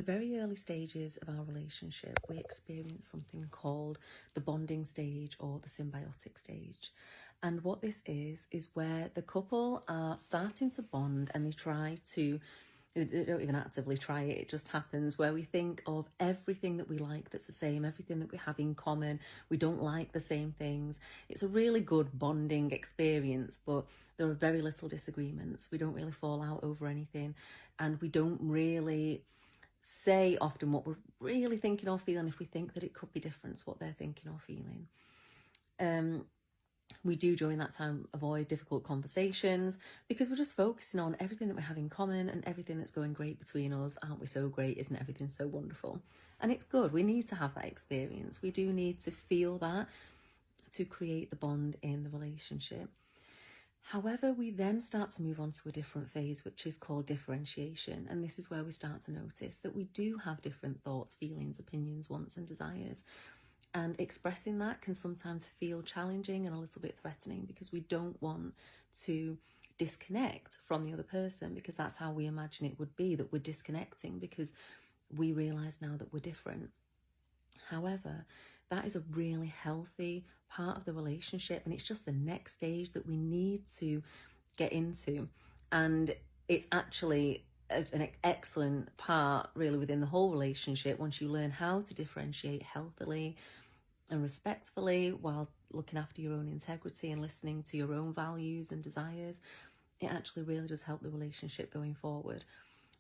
the very early stages of our relationship, we experience something called the bonding stage or the symbiotic stage. And what this is where the couple are starting to bond and they don't even actively try it, it just happens, where we think of everything that we like that's the same, everything that we have in common. We don't like the same things. It's a really good bonding experience, but there are very little disagreements. We don't really fall out over anything, and we don't really say often what we're really thinking or feeling if we think that it could be different to what they're thinking or feeling. We do during that time avoid difficult conversations because we're just focusing on everything that we have in common and everything that's going great between us. Aren't we so great? Isn't everything so wonderful? And it's good. We need to have that experience. We do need to feel that to create the bond in the relationship. However, we then start to move on to a different phase, which is called differentiation. And this is where we start to notice that we do have different thoughts, feelings, opinions, wants and desires. And expressing that can sometimes feel challenging and a little bit threatening because we don't want to disconnect from the other person, because that's how we imagine it would be, that we're disconnecting because we realise now that we're different. However, that is a really healthy part of the relationship, and it's just the next stage that we need to get into. And it's actually an excellent part really within the whole relationship once you learn how to differentiate healthily and respectfully while looking after your own integrity and listening to your own values and desires. It actually really does help the relationship going forward.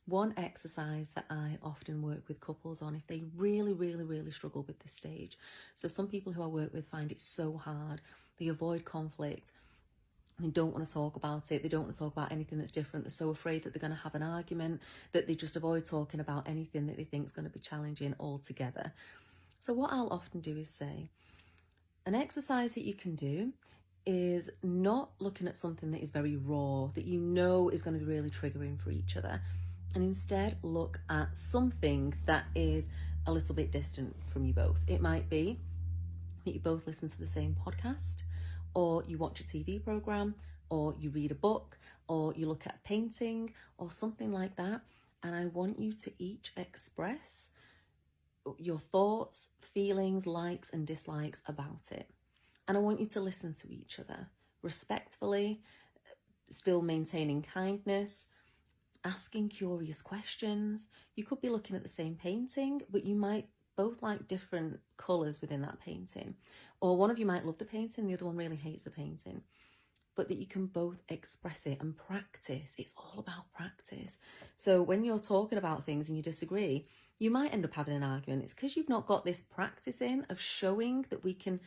One exercise that I often work with couples on if they really struggle with this stage. So some people who I work with find it so hard. They avoid conflict. They don't want to talk about it. They don't want to talk about anything that's different. They're so afraid that they're going to have an argument that they just avoid talking about anything that they think is going to be challenging altogether. So what I'll often do is say, an exercise that you can do is not looking at something that is very raw, that you know is going to be really triggering for each other, and instead look at something that is a little bit distant from you both. It might be that you both listen to the same podcast, or you watch a TV program, or you read a book, or you look at a painting, or something like that. And I want you to each express your thoughts, feelings, likes and dislikes about it. And I want you to listen to each other respectfully, still maintaining kindness, asking curious questions. You could be looking at the same painting, but you might both like different colours within that painting. Or one of you might love the painting, the other one really hates the painting. But that you can both express it and practice. It's all about practice. So when you're talking about things and you disagree, you might end up having an argument. It's because you've not got this practice in of showing that we can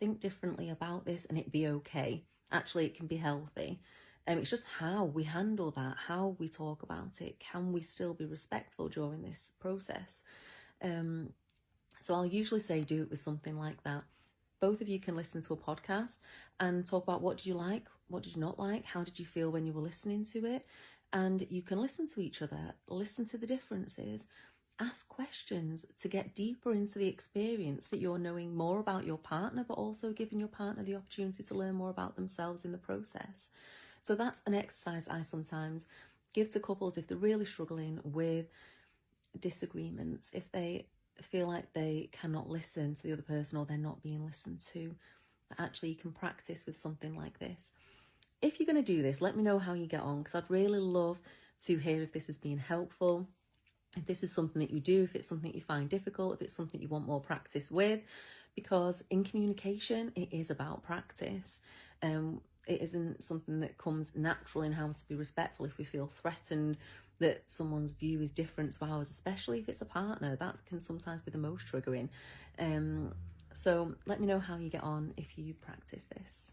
think differently about this and it be okay. Actually, it can be healthy. It's just how we handle that, how we talk about it. Can we still be respectful during this process? So I'll usually say do it with something like that. Both of you can listen to a podcast and talk about what did you like, what did you not like, how did you feel when you were listening to it? And you can listen to each other, listen to the differences, ask questions to get deeper into the experience, that you're knowing more about your partner, but also giving your partner the opportunity to learn more about themselves in the process. So that's an exercise I sometimes give to couples if they're really struggling with disagreements, if they feel like they cannot listen to the other person or they're not being listened to. Actually, you can practice with something like this. If you're going to do this, let me know how you get on, because I'd really love to hear if this has been helpful, if this is something that you do, if it's something you find difficult, if it's something you want more practice with, because in communication, it is about practice. It isn't something that comes natural in how to be respectful. If we feel threatened that someone's view is different to ours, especially if it's a partner, that can sometimes be the most triggering. So let me know how you get on if you practice this.